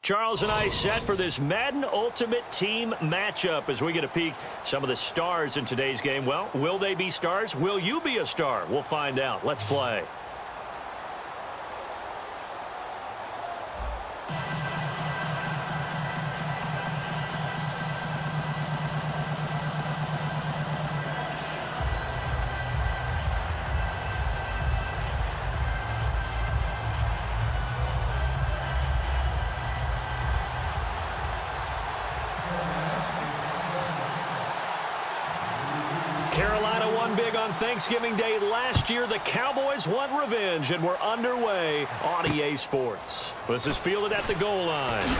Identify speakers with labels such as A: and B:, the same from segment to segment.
A: Charles and I set for this Madden Ultimate Team matchup as we get a peek some of the stars in today's game. Well, will they be stars? Will you be a star? We'll find out. Let's play. Carolina won big on Thanksgiving Day last year. The Cowboys want revenge, and we're underway on EA Sports. This is fielded at the goal line.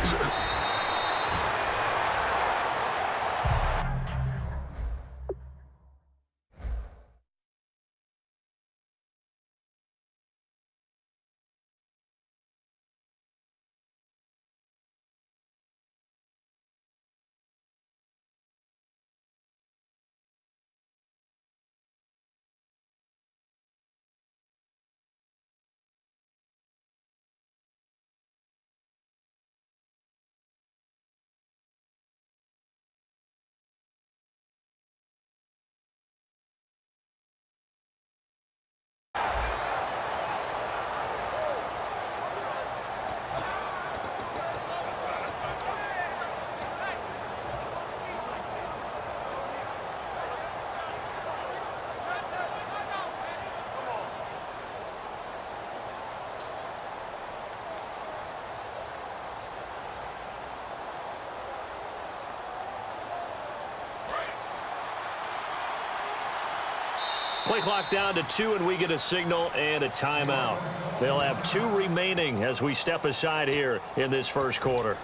A: Play clock down to 2, and we get a signal and a timeout. They'll have 2 remaining as we step aside here in this first quarter.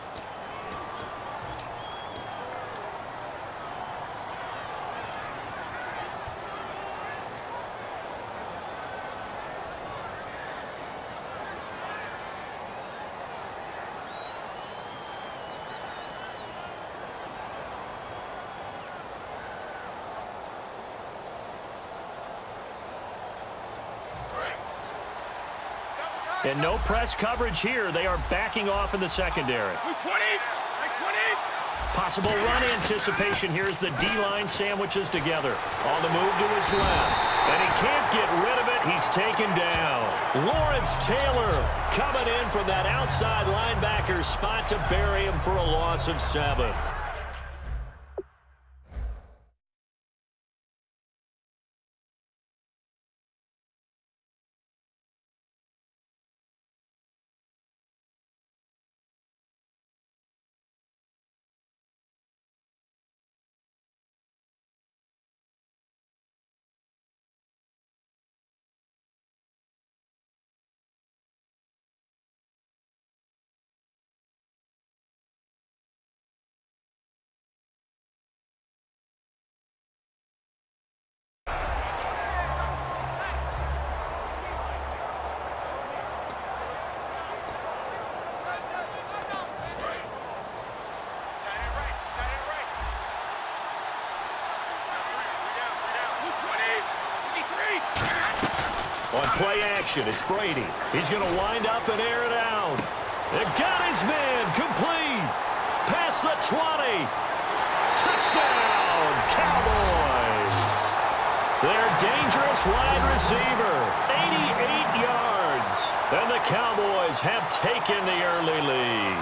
A: And no press coverage here. They are backing off in the secondary.
B: 20.
A: Possible run anticipation here as the D-line sandwiches together. On the move to his left. And he can't get rid of it. He's taken down. Lawrence Taylor coming in from that outside linebacker spot to bury him for a loss of 7. On play action, it's Brady. He's going to wind up and air it out. It got his man complete. Past the 20. Touchdown, Cowboys. Their dangerous wide receiver, 88 yards. And the Cowboys have taken the early lead.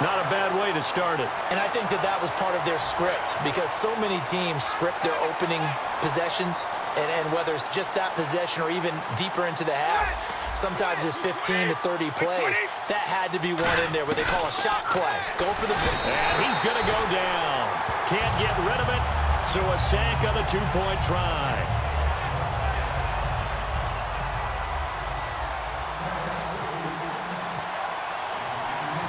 A: Not a bad way to start it.
C: And I think that was part of their script, because so many teams script their opening possessions, and whether it's just that possession or even deeper into the half, sometimes it's 15 to 30 plays. That had to be one in there where they call a shot play. Go for the...
A: And he's going to go down. Can't get rid of it, so a sack on the 2-point try.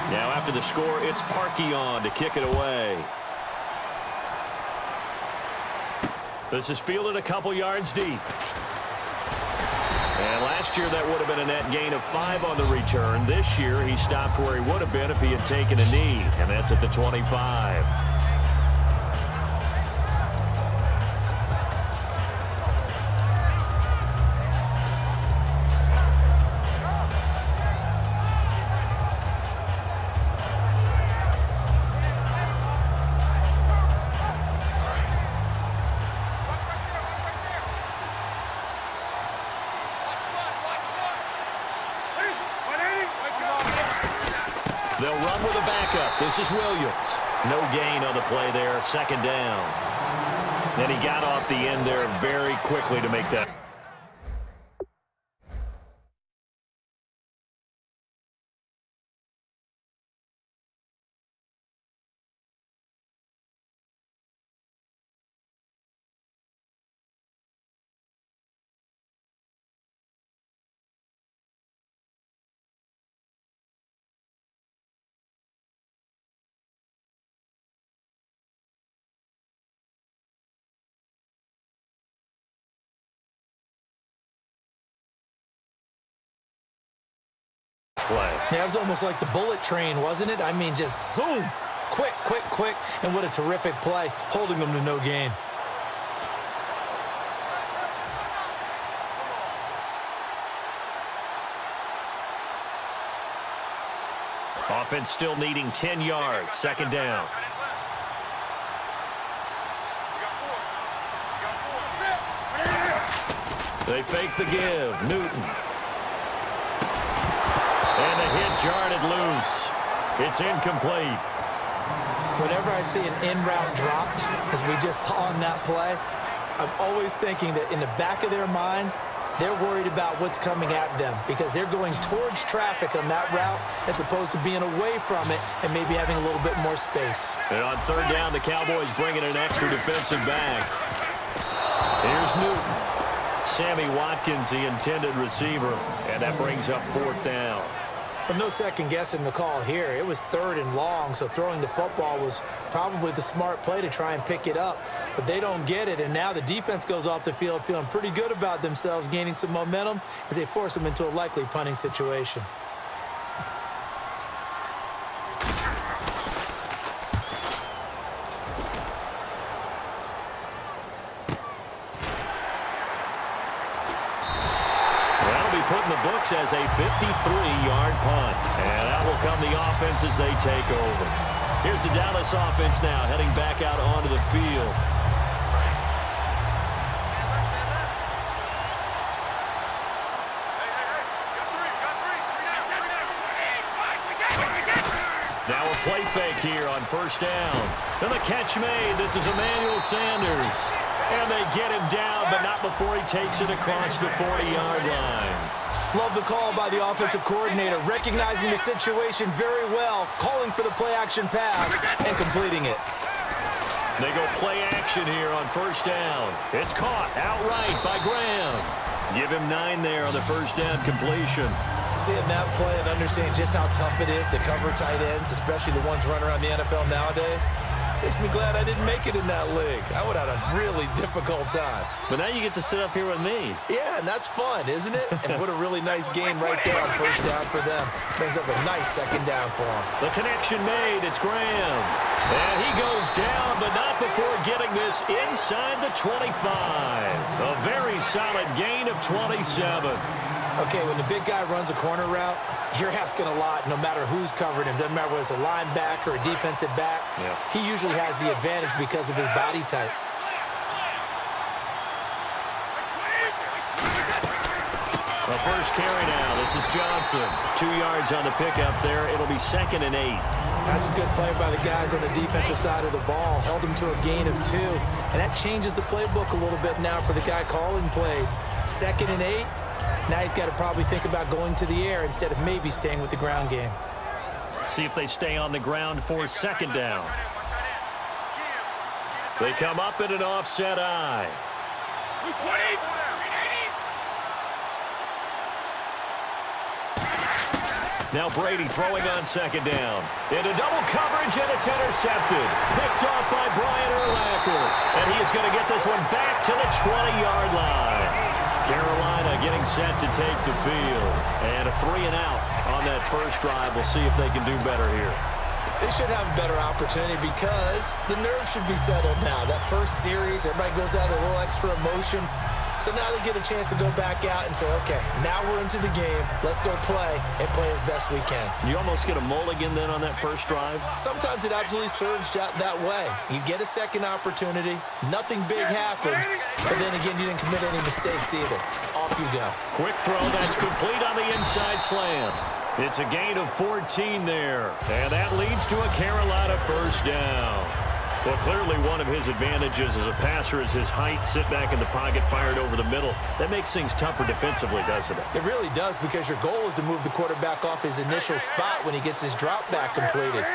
A: Now after the score, it's Parkey on to kick it away. This is fielded a couple yards deep. And last year that would have been a net gain of 5 on the return. This year he stopped where he would have been if he had taken a knee, and that's at the 25. They'll run with a backup. This is Williams. No gain on the play there, second down. And he got off the end there very quickly to make that. Play.
C: Yeah, it was almost like the bullet train, wasn't it? I mean, just zoom. Quick, quick, quick. And what a terrific play, holding them to no gain.
A: Offense still needing 10 yards. Second down. They fake the give. Newton. And the hit jarred it loose. It's incomplete.
C: Whenever I see an in-route dropped, as we just saw on that play, I'm always thinking that in the back of their mind, they're worried about what's coming at them because they're going towards traffic on that route as opposed to being away from it and maybe having a little bit more space.
A: And on third down, the Cowboys bring in an extra defensive back. Here's Newton. Sammy Watkins, the intended receiver, and that brings up fourth down.
C: But no second guessing the call here. It was third and long, so throwing the football was probably the smart play to try and pick it up. But they don't get it, and now the defense goes off the field feeling pretty good about themselves, gaining some momentum as they force them into a likely punting situation.
A: Putting the books as a 53-yard punt. And that will come the offense as they take over. Here's the Dallas offense now heading back out onto the field. Now a play fake here on first down. And the catch made. This is Emmanuel Sanders. And they get him down, but not before he takes it across the 40-yard line.
C: Love the call by the offensive coordinator, recognizing the situation very well, calling for the play-action pass, and completing it.
A: They go play action here on first down. It's caught outright by Graham. Give him 9 there on the first down completion.
C: Seeing that play and understanding just how tough it is to cover tight ends, especially the ones running around the NFL nowadays, makes me glad I didn't make it in that league. I would have had a really difficult time.
A: But now you get to sit up here with me.
C: Yeah, and that's fun, isn't it? And what a really nice gain right there on first down for them. Brings up a nice second down for them.
A: The connection made. It's Graham. And he goes down, but not before getting this inside the 25. A very solid gain of 27.
C: Okay, when the big guy runs a corner route, you're asking a lot no matter who's covering him. Doesn't matter whether it's a linebacker or a defensive back. Yeah. He usually has the advantage because of his body type.
A: The first carry now. This is Johnson. 2 yards on the pickup there. It'll be 2nd and 8.
C: That's a good play by the guys on the defensive side of the ball. Held him to a gain of 2. And that changes the playbook a little bit now for the guy calling plays. 2nd and 8. Now he's got to probably think about going to the air instead of maybe staying with the ground game.
A: See if they stay on the ground for second down. They come up in an offset eye. Now Brady throwing on second down. Into double coverage, and it's intercepted. Picked off by Brian Urlacher. And he is going to get this one back to the 20-yard line. Carolina getting set to take the field. And a 3-and-out on that first drive. We'll see if they can do better here.
C: They should have a better opportunity because the nerves should be settled now. That first series, everybody goes out with a little extra emotion. So now they get a chance to go back out and say, okay, now we're into the game. Let's go play and play as best we can.
A: You almost get a mulligan then on that first drive?
C: Sometimes it absolutely serves that way. You get a second opportunity. Nothing big happened. But then again, you didn't commit any mistakes either. Off you go.
A: Quick throw. That's complete on the inside slam. It's a gain of 14 there, and that leads to a Carolina first down. Well, clearly one of his advantages as a passer is his height. Sit back in the pocket, fired over the middle. That makes things tougher defensively, doesn't it?
C: It really does, because your goal is to move the quarterback off his initial spot when he gets his drop back completed.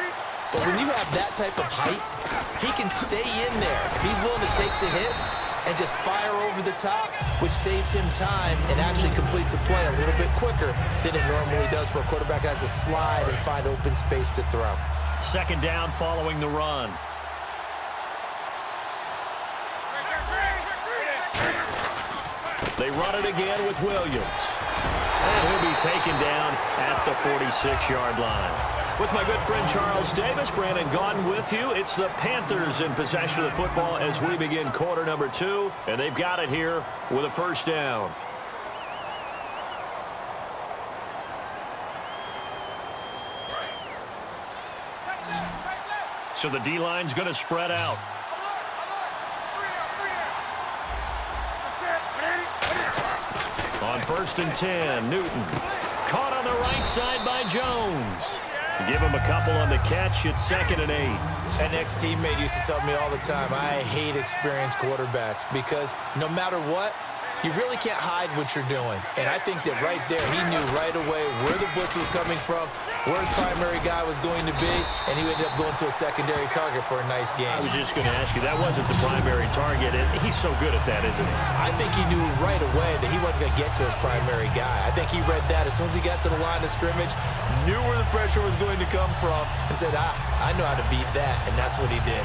C: But when you have that type of height, he can stay in there. If he's willing to take the hits and just fire over the top, which saves him time and actually completes a play a little bit quicker than it normally does for a quarterback that has to slide and find open space to throw.
A: Second down following the run. They run it again with Williams. And he'll be taken down at the 46-yard line. With my good friend Charles Davis, Brandon Gaudin with you. It's the Panthers in possession of the football as we begin quarter number 2. And they've got it here with a first down. So the D-line's going to spread out. On 1st and 10, Newton. Caught on the right side by Jones. Give him a couple on the catch. It's 2nd and 8.
C: An ex-teammate used to tell me all the time, I hate experienced quarterbacks, because no matter what, you really can't hide what you're doing. And I think that right there, he knew right away where the blitz was coming from, where his primary guy was going to be, and he ended up going to a secondary target for a nice game.
A: I was just going to ask you, that wasn't the primary target. He's so good at that, isn't he?
C: I think he knew right away that he wasn't going to get to his primary guy. I think he read that as soon as he got to the line of scrimmage, knew where the pressure was going to come from, and said, I know how to beat that, and that's what he did.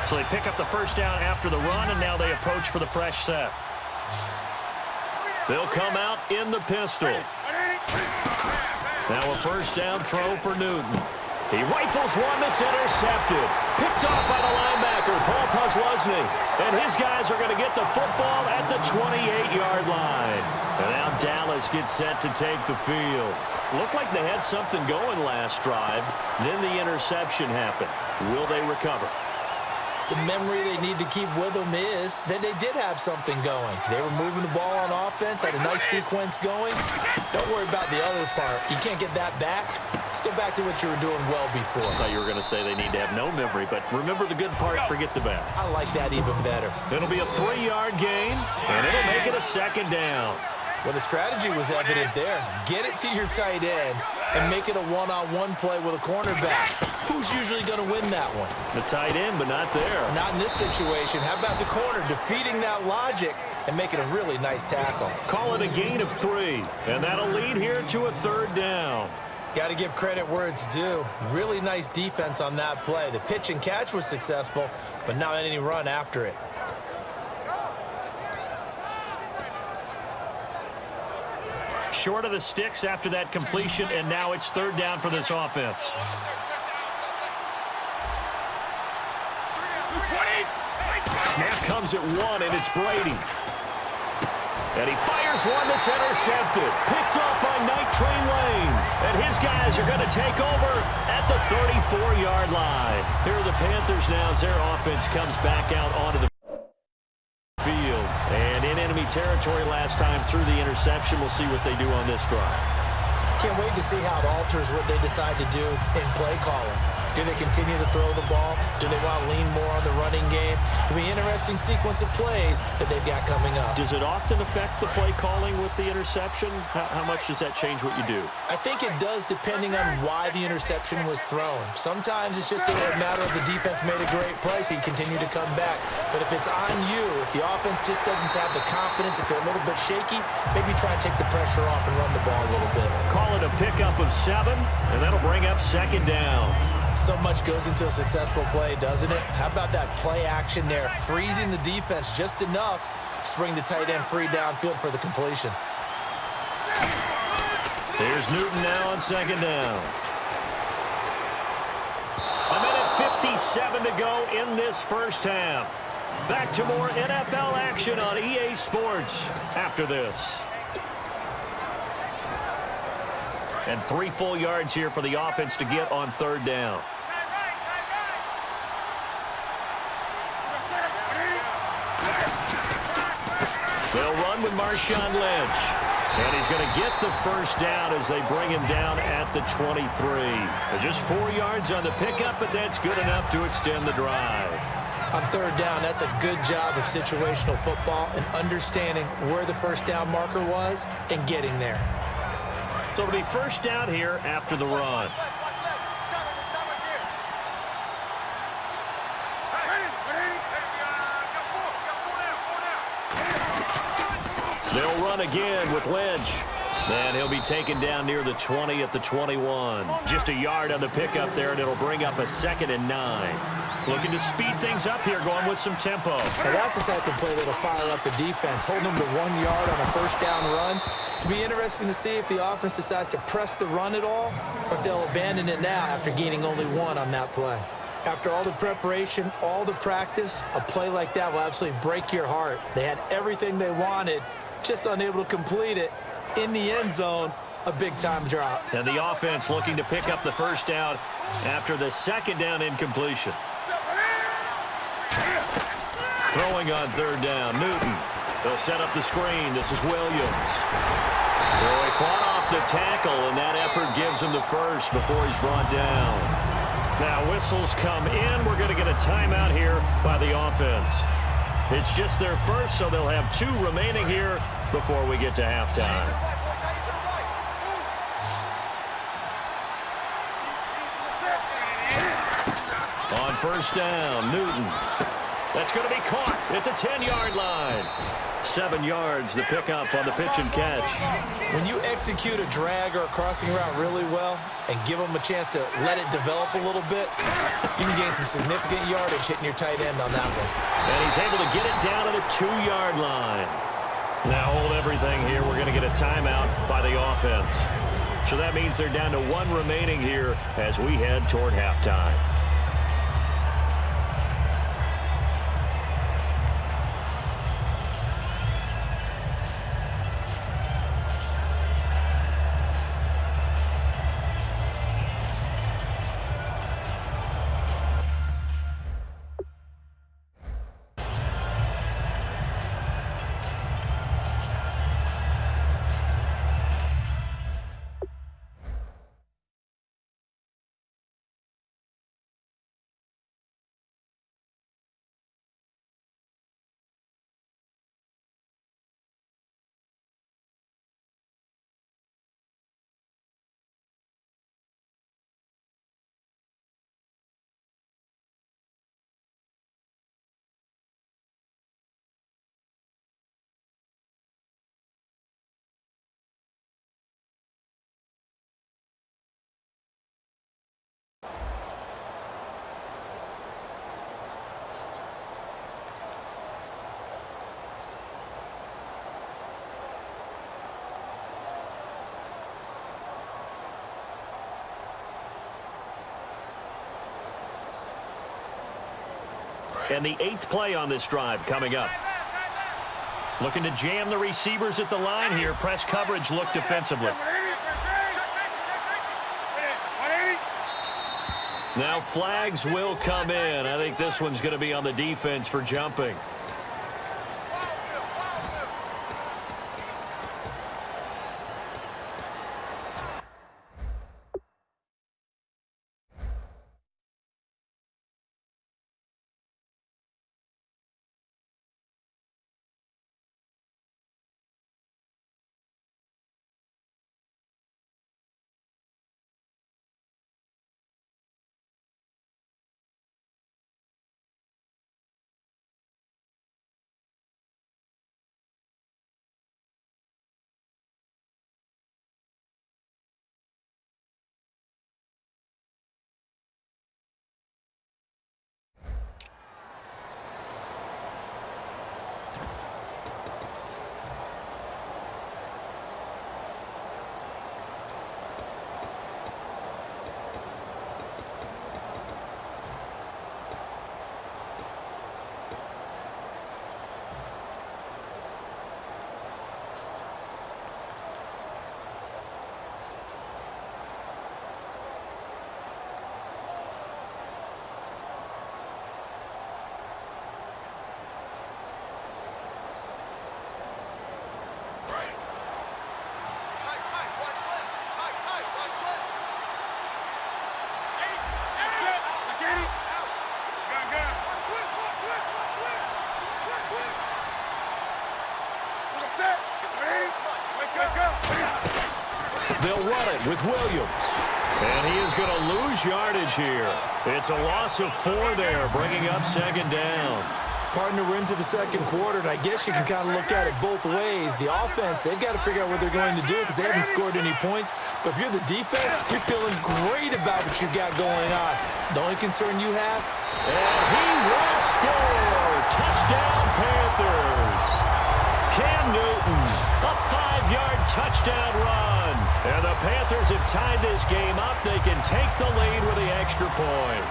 A: So they pick up the first down after the run, and now they approach for the fresh set. They'll come out in the pistol. Now a first down throw for Newton. He rifles one that's intercepted. Picked off by the linebacker, Paul Posluszny. And his guys are going to get the football at the 28-yard line. And now Dallas gets set to take the field. Looked like they had something going last drive. Then the interception happened. Will they recover?
C: The memory they need to keep with them is that they did have something going. They were moving the ball on offense, had a nice sequence going. Don't worry about the other part. You can't get that back. Let's go back to what you were doing well before.
A: I thought you were going to say they need to have no memory, but remember the good part, forget the bad.
C: I like that even better.
A: It'll be a 3-yard gain, and it'll make it a 2nd down.
C: Well, the strategy was evident there. Get it to your tight end and make it a one-on-one play with a cornerback. Who's usually going to win that one?
A: The tight end, but not there.
C: Not in this situation. How about the corner defeating that logic and making a really nice tackle?
A: Call it a gain of 3, and that'll lead here to a 3rd down.
C: Got to give credit where it's due. Really nice defense on that play. The pitch and catch was successful, but not any run after it.
A: Short of the sticks after that completion, and now it's 3rd down for this offense. Snap comes at 1, and it's Brady. And he fires one that's intercepted. Picked off by Night Train Lane. And his guys are going to take over at the 34-yard line. Here are the Panthers now as their offense comes back out onto the field. And in enemy territory last time through the interception. We'll see what they do on this drive.
C: Can't wait to see how it alters what they decide to do in play calling. Do they continue to throw the ball? Do they want to lean more on the running game? It'll be an interesting sequence of plays that they've got coming up.
A: Does it often affect the play calling with the interception? How much does that change what you do?
C: I think it does, depending on why the interception was thrown. Sometimes it's just a matter of the defense made a great play, so you continue to come back. But if it's on you, if the offense just doesn't have the confidence, if they're a little bit shaky, maybe try and take the pressure off and run the ball a little bit.
A: Call it a pickup of 7, and that'll bring up 2nd down.
C: So much goes into a successful play, doesn't it? How about that play action there? Freezing the defense just enough to bring the tight end free downfield for the completion.
A: Here's Newton now on 2nd down. A minute 57 to go in this first half. Back to more NFL action on EA Sports after this. And 3 full yards here for the offense to get on 3rd down. They'll run with Marshawn Lynch. And he's going to get the first down as they bring him down at the 23. Just 4 yards on the pickup, but that's good enough to extend the drive.
C: On third down, that's a good job of situational football and understanding where the first down marker was and getting there.
A: So it'll be first down here after the run. They'll run again with Lynch. And he'll be taken down near the 20 at the 21. Just a yard on the pickup there, and it'll bring up a 2nd and 9. Looking to speed things up here, going with some tempo.
C: Now that's the type of play that'll fire up the defense, holding them to 1 yard on a first down run. It'll be interesting to see if the offense decides to press the run at all, or if they'll abandon it now after gaining only 1 on that play. After all the preparation, all the practice, a play like that will absolutely break your heart. They had everything they wanted, just unable to complete it. In the end zone, a big-time drop.
A: And the offense looking to pick up the first down after the 2nd down incompletion. Throwing on third down, Newton. They'll set up the screen. This is Williams. So he fought off the tackle, and that effort gives him the first before he's brought down. Now whistles come in. We're going to get a timeout here by the offense. It's just their first, so they'll have 2 remaining here before we get to halftime. On first down, Newton. That's going to be caught at the 10-yard line. 7 yards, the pickup on the pitch and catch.
C: When you execute a drag or a crossing route really well and give them a chance to let it develop a little bit, you can gain some significant yardage hitting your tight end on that one.
A: And he's able to get it down to the 2-yard line. Now hold everything here. We're going to get a timeout by the offense. So that means they're down to 1 remaining here as we head toward halftime. And the 8th play on this drive coming up. Looking to jam the receivers at the line here. Press coverage look defensively. Now flags will come in. I think this one's going to be on the defense for jumping. They'll run it with Williams. And he is going to lose yardage here. It's a loss of 4 there, bringing up second down.
C: Partner, we're into the second quarter, and I guess you can kind of look at it both ways. The offense, they've got to figure out what they're going to do because they haven't scored any points. But if you're the defense, you're feeling great about what you got going on. The only concern you have?
A: And he will score! Touchdown, Panthers! Cam Newton, a 5-yard touchdown run. And the Panthers have tied this game up. They can take the lead with the extra point.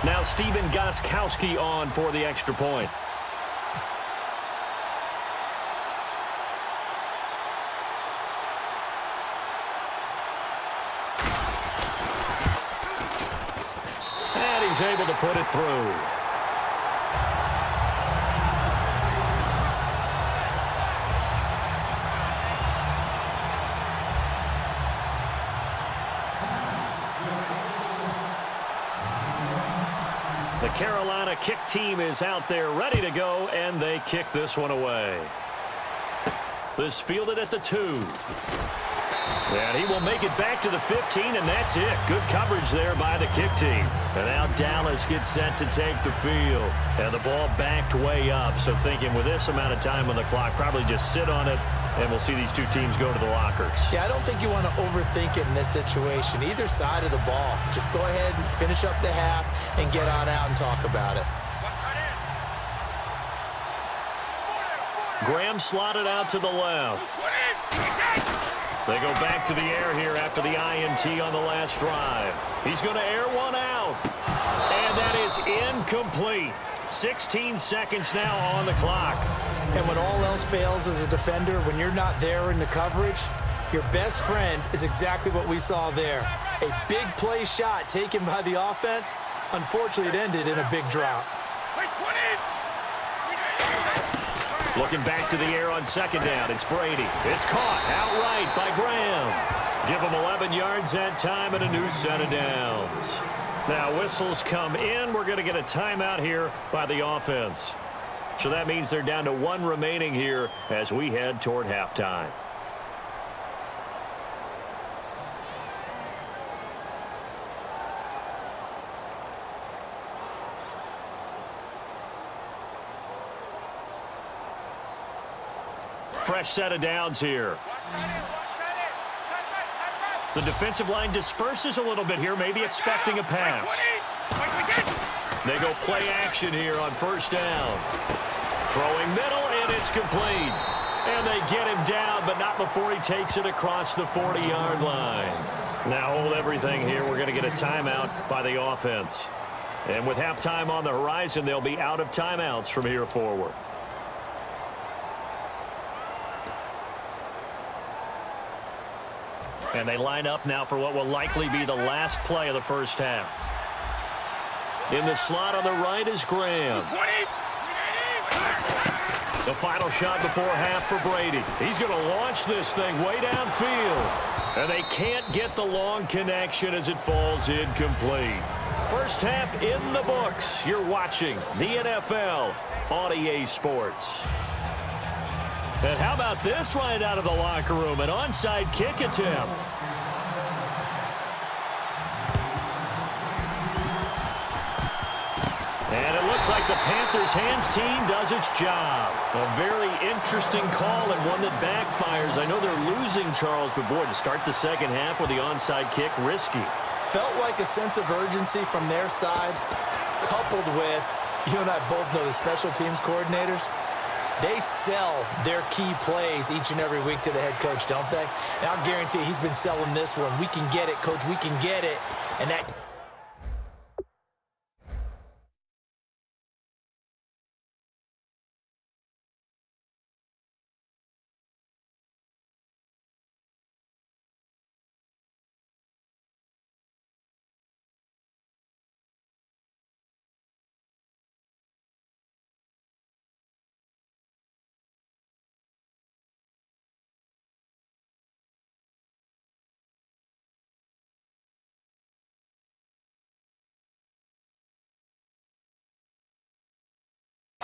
A: Now Steven Gostkowski on for the extra point. And he's able to put it through. The Carolina kick team is out there ready to go, and they kick this one away. This fielded at the 2. And he will make it back to the 15, and that's it. Good coverage there by the kick team. And now Dallas gets set to take the field. And the ball backed way up, so thinking with this amount of time on the clock, probably just sit on it, and we'll see these two teams go to the lockers.
C: Yeah, I don't think you want to overthink it in this situation. Either side of the ball. Just go ahead and finish up the half and get on out and talk about it.
A: Graham slotted out to the left. They go back to the air here after the INT on the last drive. He's going to air one out. And that is incomplete. 16 seconds now on the clock.
C: And when all else fails as a defender, when you're not there in the coverage, your best friend is exactly what we saw there. A big play shot taken by the offense. Unfortunately, it ended in a big drop.
A: Looking back to the air on second down. It's Brady. It's caught outright by Graham. Give him 11 yards that time and a new set of downs. Now whistles come in. We're going to get a timeout here by the offense. So that means they're down to 1 remaining here as we head toward halftime. Fresh set of downs here. The defensive line disperses a little bit here, maybe expecting a pass. They go play action here on first down. Throwing middle, and it's complete. And they get him down, but not before he takes it across the 40-yard line. Now hold everything here. We're going to get a timeout by the offense. And with halftime on the horizon, they'll be out of timeouts from here forward. And they line up now for what will likely be the last play of the first half. In the slot on the right is Graham. The final shot before half for Brady. He's going to launch this thing way downfield. And they can't get the long connection as it falls incomplete. First half in the books. You're watching the NFL on EA Sports. And how about this right out of the locker room? An onside kick attempt. And it looks like the Panthers' hands team does its job. A very interesting call and one that backfires. I know they're losing, Charles, but boy, to start the second half with the onside kick, risky.
C: Felt like a sense of urgency from their side, coupled with, you and I both know the special teams coordinators. They sell their key plays each and every week to the head coach, don't they? And I'll guarantee you he's been selling this one. We can get it, coach. We can get it. And that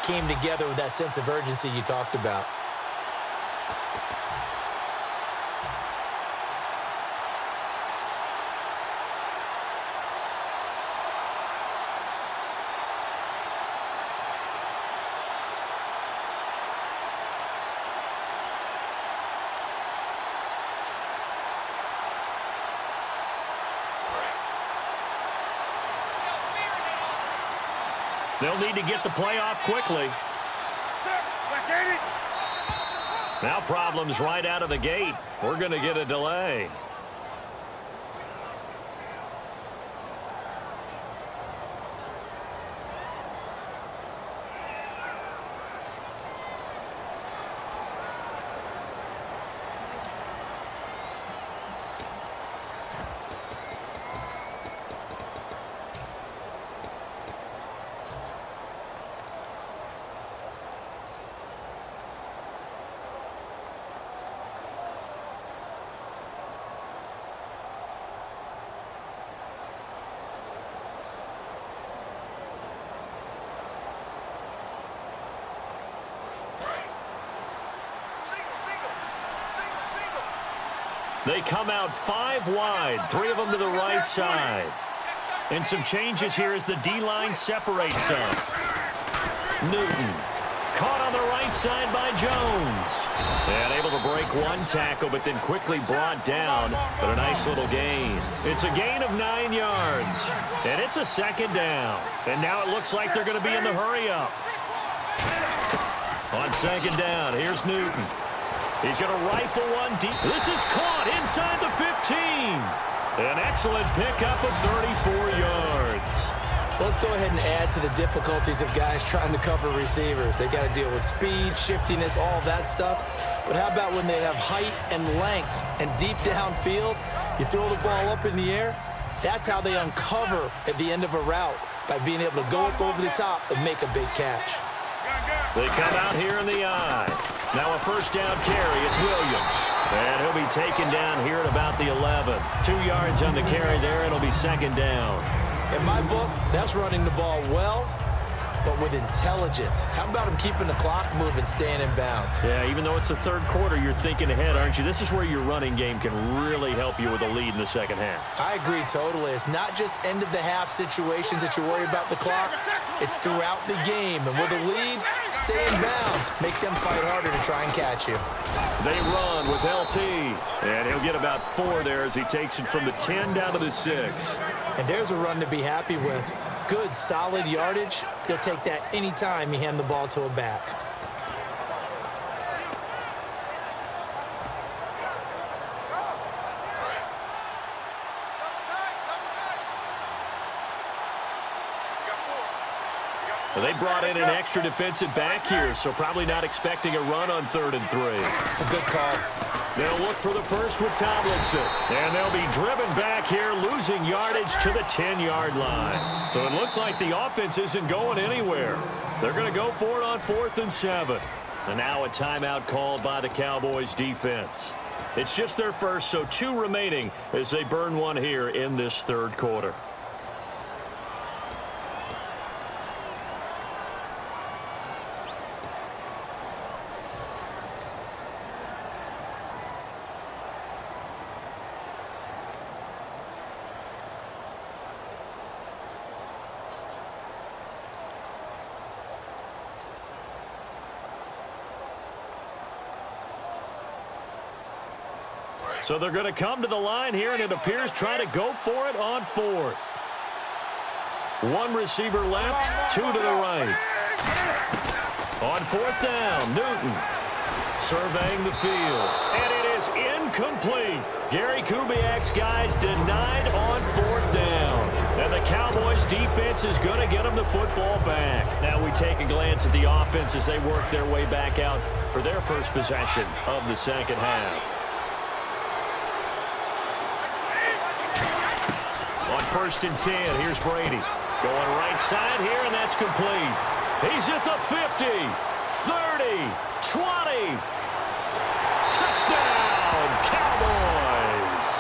C: came together with that sense of urgency you talked about.
A: They'll need to get the play off quickly. Now problems right out of the gate. We're going to get a delay. They come out 5 wide, 3 of them to the right side. And some changes here as the D-line separates some. Newton caught on the right side by Jones. And able to break one tackle, but then quickly brought down. But a nice little gain. It's a gain of 9 yards. And it's a second down. And now it looks like they're going to be in the hurry-up. On second down, here's Newton. He's going to rifle one deep. This is caught inside the 15. An excellent pickup of 34 yards.
C: So let's go ahead and add to the difficulties of guys trying to cover receivers. They got to deal with speed, shiftiness, all that stuff. But how about when they have height and length and deep downfield? You throw the ball up in the air. That's how they uncover at the end of a route, by being able to go up over the top and make a big catch.
A: They come out here in the eye. Now a first down carry. It's Williams. And he'll be taken down here at about the 11. 2 yards on the carry there. It'll be second down.
C: In my book, that's running the ball well, but with intelligence. How about him keeping the clock moving, staying in bounds?
A: Yeah, even though it's the third quarter, you're thinking ahead, aren't you? This is where your running game can really help you with a lead in the second half.
C: I agree totally. It's not just end-of-the-half situations that you worry about the clock. It's throughout the game. And with a lead, stay in bounds. Make them fight harder to try and catch you.
A: They run with LT. And he'll get about 4 there as he takes it from the 10 down to the 6.
C: And there's a run to be happy with. Good, solid yardage. He'll take that anytime you hand the ball to a back.
A: Well, they brought in an extra defensive back here, so probably not expecting a run on 3rd and 3.
C: A good call.
A: They'll look for the first with Tomlinson. And they'll be driven back here, losing yardage to the 10-yard line. So it looks like the offense isn't going anywhere. They're going to go for it on 4th and 7. And now a timeout called by the Cowboys defense. It's just their first, so 2 remaining as they burn one here in this third quarter. So they're going to come to the line here, and it appears try to go for it on 4th. 1 receiver left, 2 to the right. On 4th down, Newton surveying the field. And it is incomplete. Gary Kubiak's guys denied on 4th down. And the Cowboys defense is going to get them the football back. Now we take a glance at the offense as they work their way back out for their first possession of the second half. On 1st and 10, here's Brady. Going right side here, and that's complete. He's at the 50, 30, 20. Touchdown, Cowboys.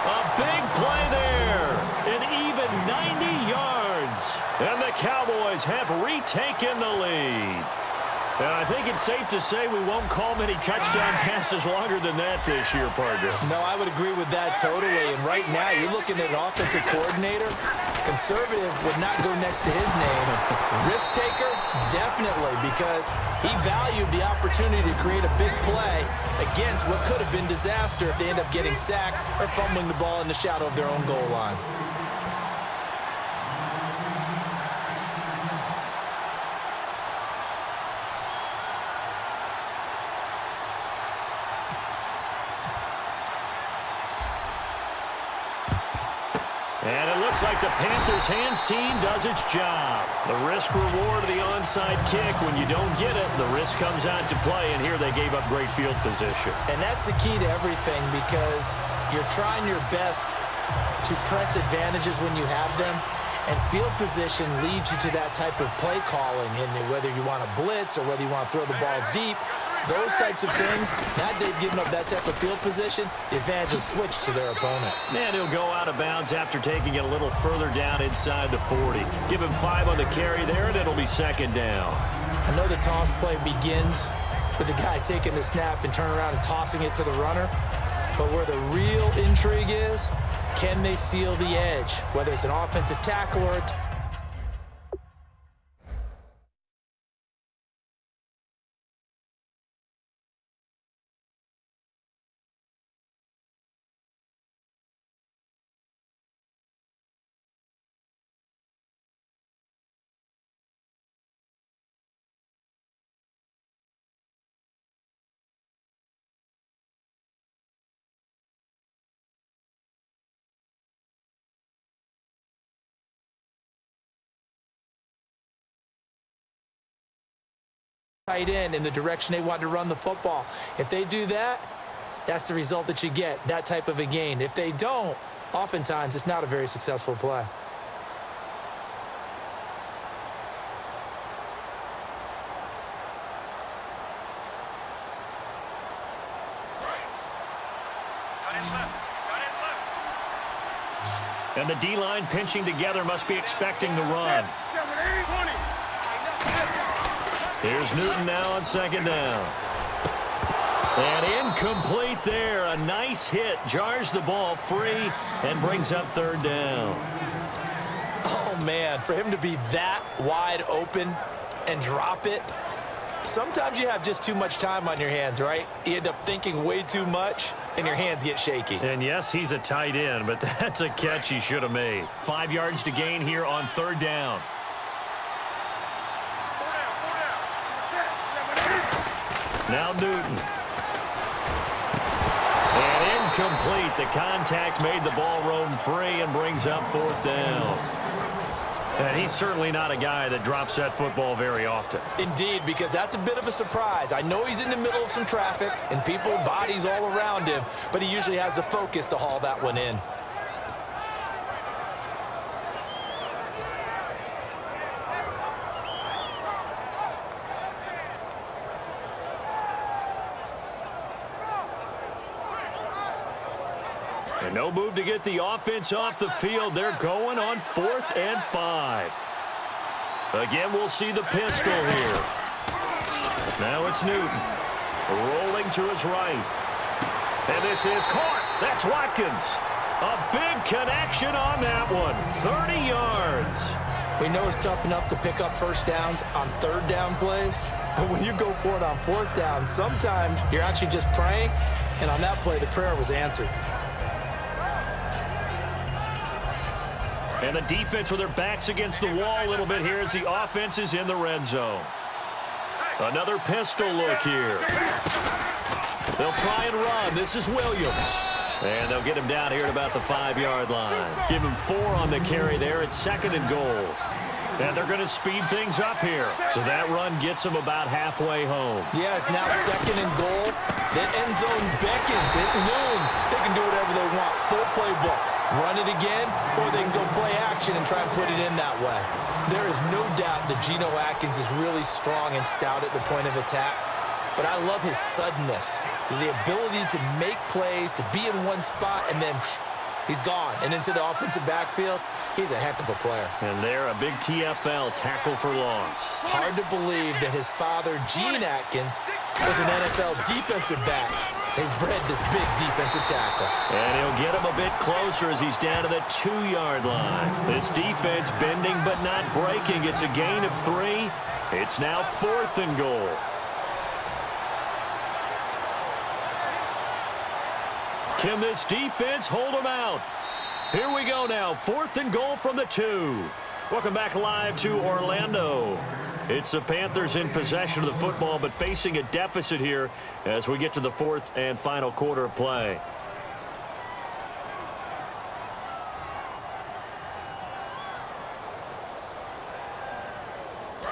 A: A big play there. An even 90 yards. And the Cowboys have retaken the lead. And I think it's safe to say we won't call many touchdown passes longer than that this year, partner.
C: No, I would agree with that totally. And right now, you're looking at an offensive coordinator. Conservative would not go next to his name. Risk taker, definitely, because he valued the opportunity to create a big play against what could have been disaster if they end up getting sacked or fumbling the ball in the shadow of their own goal line.
A: And it looks like the Panthers' hands team does its job. The risk-reward of the onside kick, when you don't get it, the risk comes out to play, and here they gave up great field position.
C: And that's the key to everything, because you're trying your best to press advantages when you have them, and field position leads you to that type of play calling, and whether you want to blitz or whether you want to throw the ball deep, those types of things, now they've given up that type of field position, the advantage will switch to their opponent.
A: And he'll go out of bounds after taking it a little further down inside the 40. Give him 5 on the carry there, and it'll be second down.
C: I know the toss play begins with the guy taking the snap and turning around and tossing it to the runner, but where the real intrigue is, can they seal the edge, whether it's an offensive tackle or a tight end in the direction they want to run the football. If they do that, that's the result that you get, that type of a gain. If they don't, oftentimes it's not a very successful play.
A: And the D-line pinching together must be expecting the run. Here's Newton now on second down. And incomplete there. A nice hit. Jars the ball free and brings up third down.
C: Oh, man, for him to be that wide open and drop it, sometimes you have just too much time on your hands, right? You end up thinking way too much, and your hands get shaky.
A: And yes, he's a tight end, but that's a catch he should have made. 5 yards to gain here on third down. Now Newton. And incomplete. The contact made the ball roam free and brings up fourth down. And he's certainly not a guy that drops that football very often.
C: Indeed, because that's a bit of a surprise. I know he's in the middle of some traffic and people, bodies all around him, but he usually has the focus to haul that one in.
A: And no move to get the offense off the field. They're going on 4th and 5. Again, we'll see the pistol here. Now it's Newton. Rolling to his right. And this is caught. That's Watkins. A big connection on that one. 30 yards.
C: We know it's tough enough to pick up first downs on third down plays, but when you go for it on fourth down, sometimes you're actually just praying, and on that play, the prayer was answered.
A: And the defense with their backs against the wall a little bit here as the offense is in the red zone. Another pistol look here. They'll try and run. This is Williams. And they'll get him down here at about the 5-yard line. Give him 4 on the carry there at 2nd and goal. And they're going to speed things up here. So that run gets them about halfway home.
C: Yeah, it's now 2nd and goal. The end zone beckons. It looms. They can do whatever they want. Full playbook. Run it again, or they can go play action and try and put it in that way. There is no doubt that Geno Atkins is really strong and stout at the point of attack, but I love his suddenness, the ability to make plays, to be in one spot, and then He's gone. And into the offensive backfield, he's a heck of a player.
A: And there, a big TFL tackle for loss.
C: Hard to believe that his father, Gene Atkins, was an NFL defensive back. He's bred this big defensive tackle.
A: And he'll get him a bit closer as he's down to the 2-yard line. This defense bending but not breaking. It's a gain of 3. It's now 4th and goal. Can this defense hold them out? Here we go now. 4th and goal from the 2. Welcome back live to Orlando. It's the Panthers in possession of the football, but facing a deficit here as we get to the 4th and final quarter of play.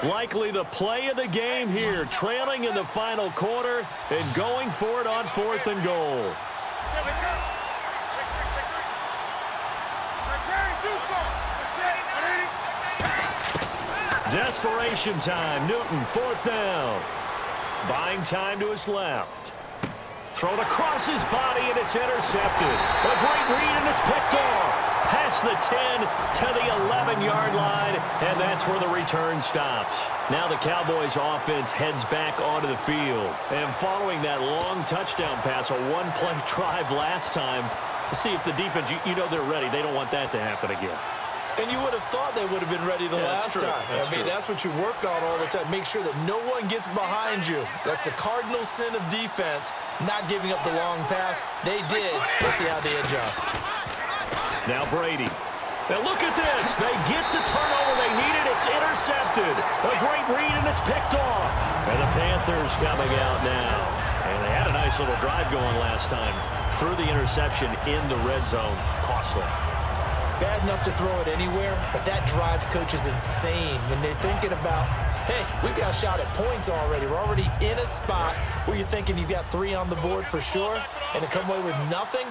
A: Likely the play of the game here, trailing in the final quarter and going for it on 4th and goal. Desperation time. Newton, 4th down. Buying time to his left. Thrown across his body, and it's intercepted. A great read, and it's picked off. Past the 10 to the 11-yard line, and that's where the return stops. Now the Cowboys offense heads back onto the field. And following that long touchdown pass, a one-play drive last time, to see if the defense, you know they're ready. They don't want that to happen again.
C: And you would have thought they would have been ready the last time. That's what you work on all the time. Make sure that no one gets behind you. That's the cardinal sin of defense, not giving up the long pass. They did. Let's see how they adjust.
A: Now Brady. Now look at this. They get the turnover they needed. It's intercepted. A great read, and it's picked off. And the Panthers coming out now. And they had a nice little drive going last time. Through the interception in the red zone. Costly.
C: Bad enough to throw it anywhere, but that drives coaches insane when they're thinking about, hey, we got a shot at points already. We're already in a spot where you're thinking you got 3 on the board for sure, and to come away with nothing,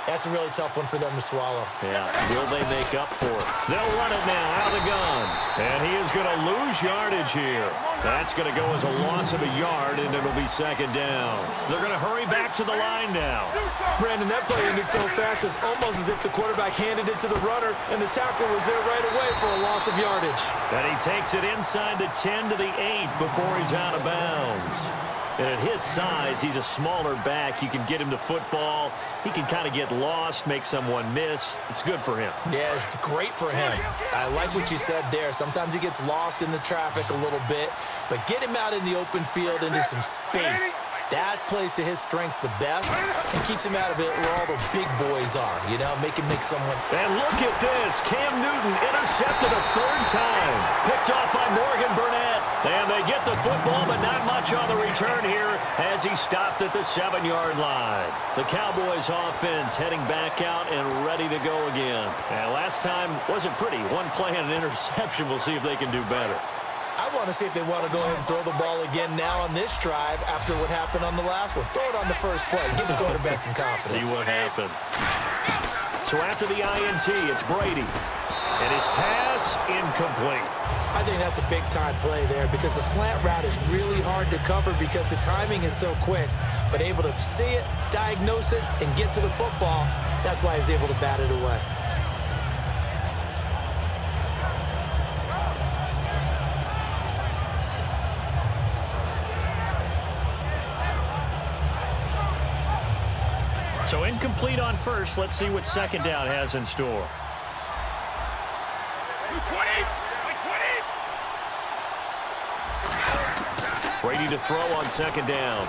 C: that's a really tough one for them to swallow.
A: Yeah, will they make up for it? They'll run it now out of the gun, and he is going to lose yardage here. That's going to go as a loss of a yard, and it'll be 2nd down. They're going to hurry back to the line now.
C: Brandon, that play ended so fast, it's almost as if the quarterback handed it to the runner, and the tackle was there right away for a loss of yardage.
A: And he takes it inside the 10 to the 8 before he's out of bounds. And at his size, he's a smaller back. You can get him to football. He can kind of get lost, make someone miss. It's good for him.
C: Yeah, it's great for him. I like what you said there. Sometimes he gets lost in the traffic a little bit, but get him out in the open field into some space. That plays to his strengths the best and keeps him out of it where all the big boys are, you know, make someone.
A: And look at this. Cam Newton intercepted a 3rd time. Picked off by Morgan Burnett. And they get the football, but not much on the return here as he stopped at the 7-yard line. The Cowboys offense heading back out and ready to go again. And last time wasn't pretty. One play and an interception. We'll see if they can do better.
C: I want to see if they want to go ahead and throw the ball again now on this drive after what happened on the last one. Throw it on the first play. Give the quarterback some confidence.
A: See what happens. So after the INT, it's Brady. And his pass incomplete.
C: I think that's a big-time play there because the slant route is really hard to cover because the timing is so quick. But able to see it, diagnose it, and get to the football, that's why he was able to bat it away.
A: So incomplete on first. Let's see what 2nd down has in store. Brady to throw on 2nd down.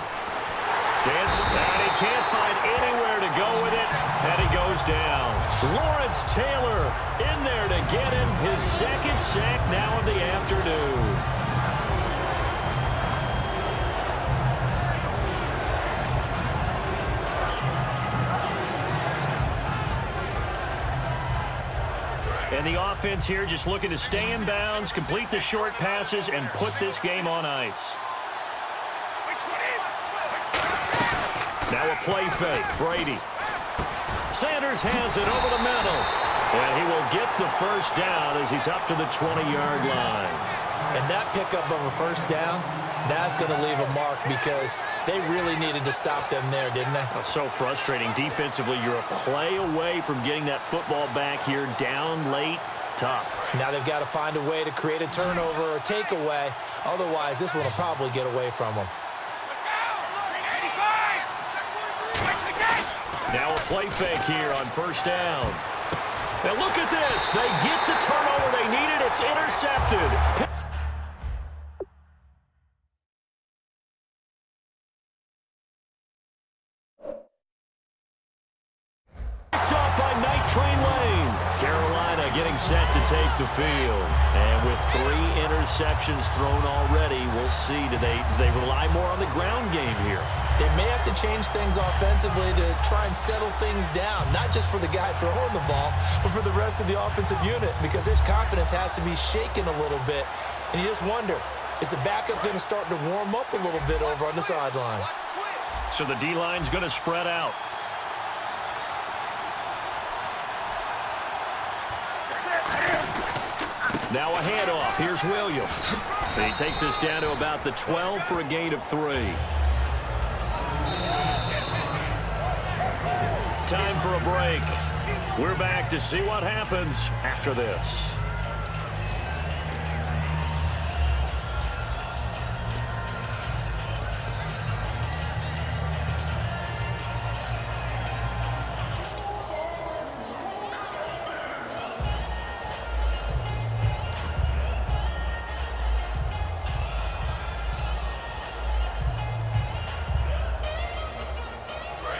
A: Dancing, and he can't find anywhere to go with it, and he goes down. Lawrence Taylor in there to get him his 2nd sack now in the afternoon. And the offense here just looking to stay in bounds, complete the short passes, and put this game on ice. Now a play fake. Brady. Sanders has it over the middle. And he will get the 1st down as he's up to the 20-yard line.
C: And that pickup of a first down, that's going to leave a mark because they really needed to stop them there, didn't they?
A: Oh, so frustrating. Defensively, you're a play away from getting that football back here down late. Tough.
C: Now they've got to find a way to create a turnover or takeaway. Otherwise, this one will probably get away from them.
A: Now a play fake here on first down. Now look at this. They get the turnover they needed. It's intercepted. Picked off by Night Train Lane. Carolina getting set to take the field. And with 3 interceptions thrown already, we'll see. Do they rely more on the ground game here?
C: They may have to change things offensively to try and settle things down, not just for the guy throwing the ball, but for the rest of the offensive unit, because his confidence has to be shaken a little bit. And you just wonder, is the backup going to start to warm up a little bit over on the sideline?
A: So the D-line's going to spread out. Now a handoff. Here's Williams. And he takes us down to about the 12 for a gain of 3. Time for a break. We're back to see what happens after this.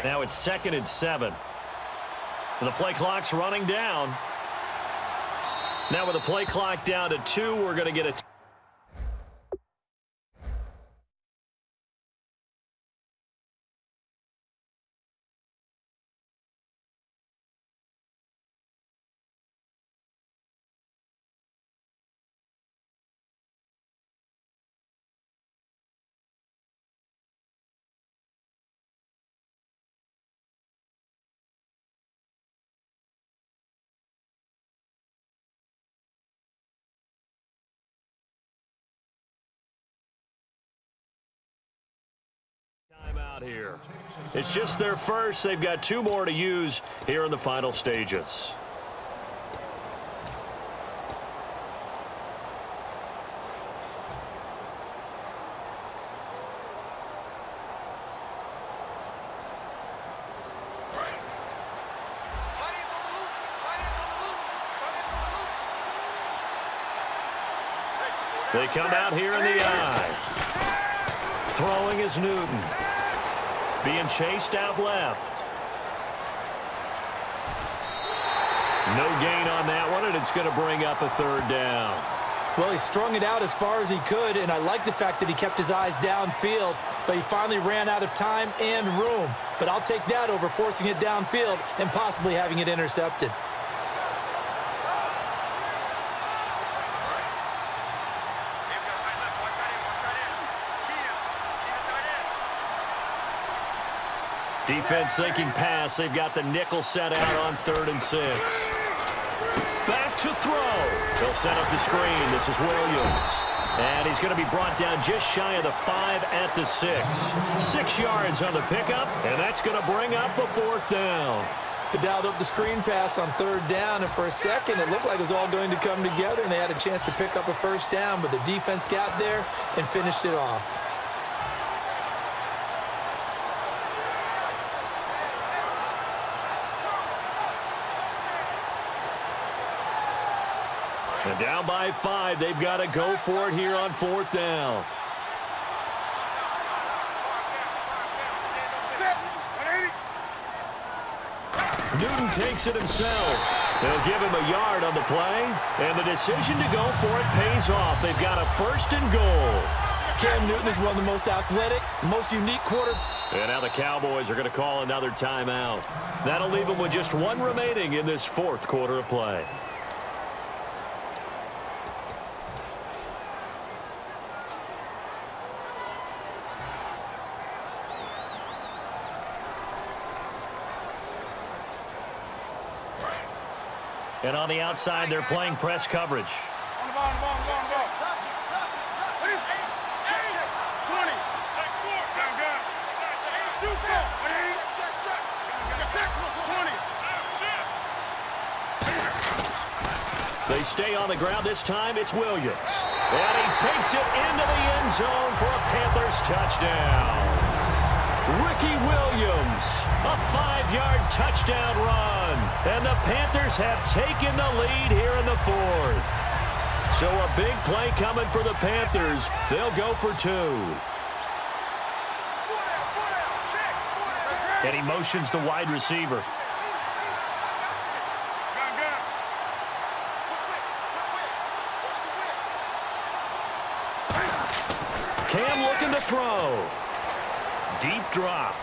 A: Now it's 2nd and 7. The play clock's running down. Now with the play clock down to 2, we're going to get a... Timeout here. It's just their first. They've got 2 more to use here in the final stages. They come out here in the eye. Throwing is Newton. Being chased out left. No gain on that one, and it's going to bring up a 3rd down.
C: Well, he strung it out as far as he could, and I like the fact that he kept his eyes downfield, but he finally ran out of time and room. But I'll take that over forcing it downfield and possibly having it intercepted.
A: Defense thinking pass. They've got the nickel set out on 3rd and 6. Back to throw. They'll set up the screen. This is Williams. And he's going to be brought down just shy of the 5 at the 6. 6 yards on the pickup, and that's going to bring up a 4th down.
C: They dialed up the screen pass on 3rd down, and for a second it looked like it was all going to come together, and they had a chance to pick up a 1st down, but the defense got there and finished it off.
A: And down by 5, they've got to go for it here on 4th down. Newton takes it himself. They'll give him a yard on the play, and the decision to go for it pays off. They've got a 1st and goal.
C: Cam Newton is one of the most athletic, most unique quarterbacks.
A: And now the Cowboys are going to call another timeout. That'll leave them with just 1 remaining in this 4th quarter of play. And on the outside, they're playing press coverage. They stay on the ground. This time it's Williams. And he takes it into the end zone for a Panthers touchdown. Ricky Williams, a 5-yard touchdown run. And the Panthers have taken the lead here in the fourth. So a big play coming for the Panthers. They'll go for 2. And he motions the wide receiver. Cam looking to throw. Deep drop.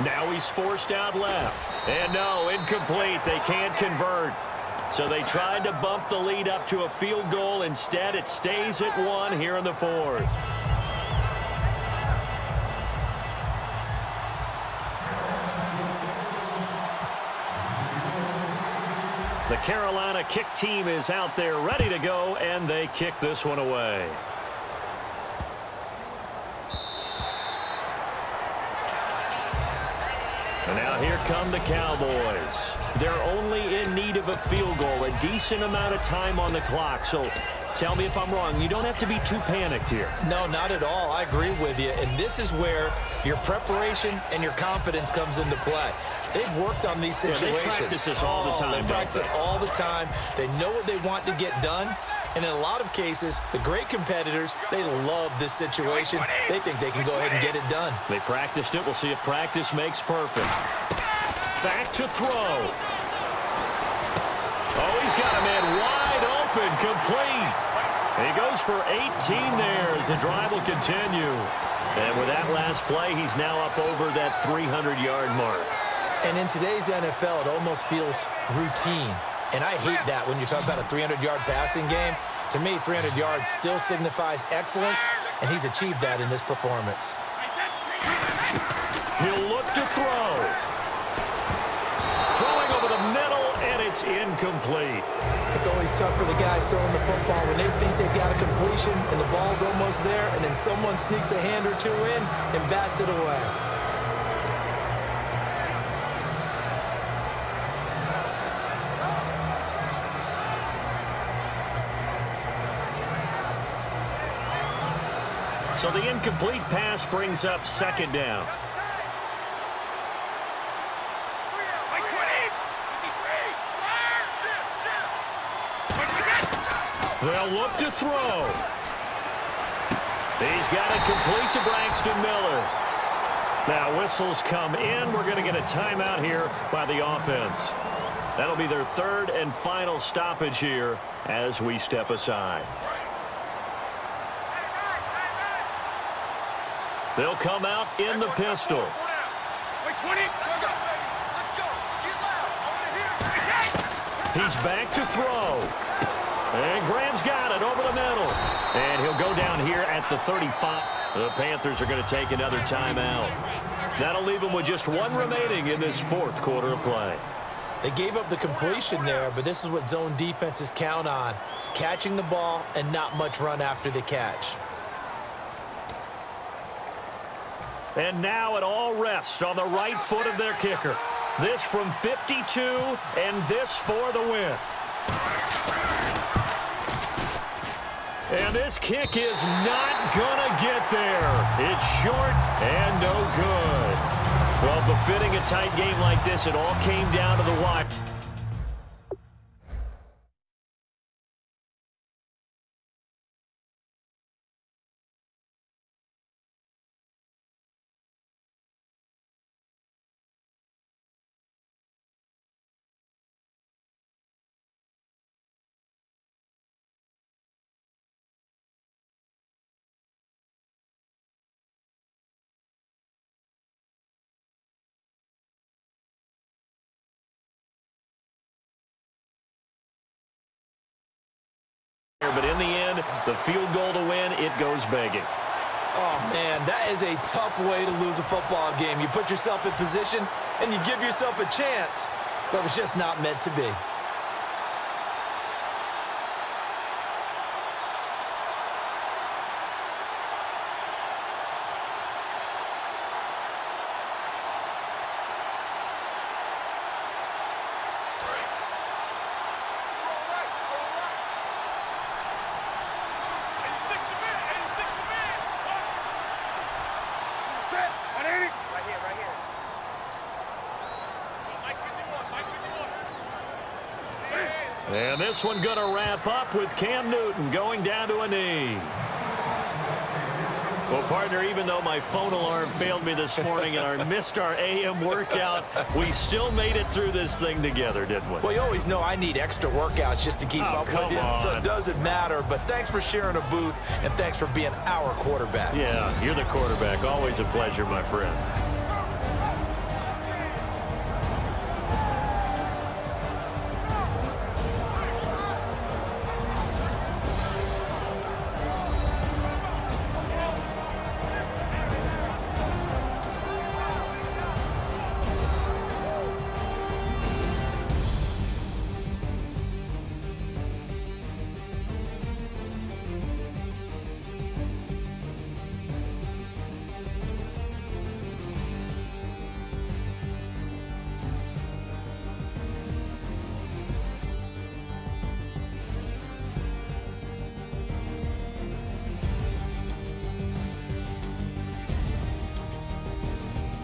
A: Now he's forced out left. And no, incomplete. They can't convert. So they tried to bump the lead up to a field goal. Instead, it stays at 1 here in the fourth. The Carolina kick team is out there ready to go, and they kick this one away. And now here come the Cowboys. They're only in need of a field goal, a decent amount of time on the clock. So tell me if I'm wrong. You don't have to be too panicked here.
C: No, not at all. I agree with you. And this is where your preparation and your confidence comes into play. They've worked on these situations.
A: Yeah, they practice this all the time.
C: They practice it all the time. They know what they want to get done. And in a lot of cases, the great competitors, they love this situation. They think they can go ahead and get it done.
A: They practiced it. We'll see if practice makes perfect. Back to throw. Oh, he's got a man wide open, complete. He goes for 18 there as the drive will continue. And with that last play, he's now up over that 300-yard mark.
C: And in today's NFL, it almost feels routine. And I hate that when you talk about a 300-yard passing game. To me, 300 yards still signifies excellence, and he's achieved that in this performance.
A: He'll look to throw. Throwing over the middle, and it's incomplete.
C: It's always tough for the guys throwing the football when they think they've got a completion and the ball's almost there, and then someone sneaks a hand or two in and bats it away.
A: So the incomplete pass brings up second down. They'll look to throw. He's got it complete to Braxton Miller. Now whistles come in. We're going to get a timeout here by the offense. That'll be their third and final stoppage here as we step aside. They'll come out in the pistol. He's back to throw. And Graham's got it over the middle. And he'll go down here at the 35. The Panthers are going to take another timeout. That'll leave them with just 1 remaining in this fourth quarter of play.
C: They gave up the completion there, but this is what zone defenses count on. Catching the ball and not much run after the catch.
A: And now it all rests on the right foot of their kicker. This from 52, and this for the win. And this kick is not gonna get there. It's short and no good. Well, befitting a tight game like this, it all came down to the wire. But in the end, the field goal to win, it goes begging.
C: Oh, man, that is a tough way to lose a football game. You put yourself in position, and you give yourself a chance, but it's just not meant to be.
A: And this one going to wrap up with Cam Newton going down to a knee. Well, partner, even though my phone alarm failed me this morning and I missed our AM workout, we still made it through this thing together, didn't we?
C: Well, you always know I need extra workouts just to keep up with you, so it doesn't matter. But thanks for sharing a booth, and thanks for being our quarterback.
A: Yeah, you're the quarterback. Always a pleasure, my friend.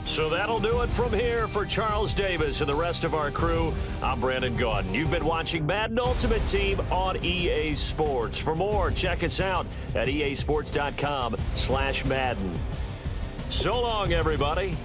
A: So that'll do it from here for Charles Davis and the rest of our crew. I'm Brandon Gaudin. You've been watching Madden Ultimate Team on EA Sports. For more, check us out at easports.com/Madden. So long, everybody.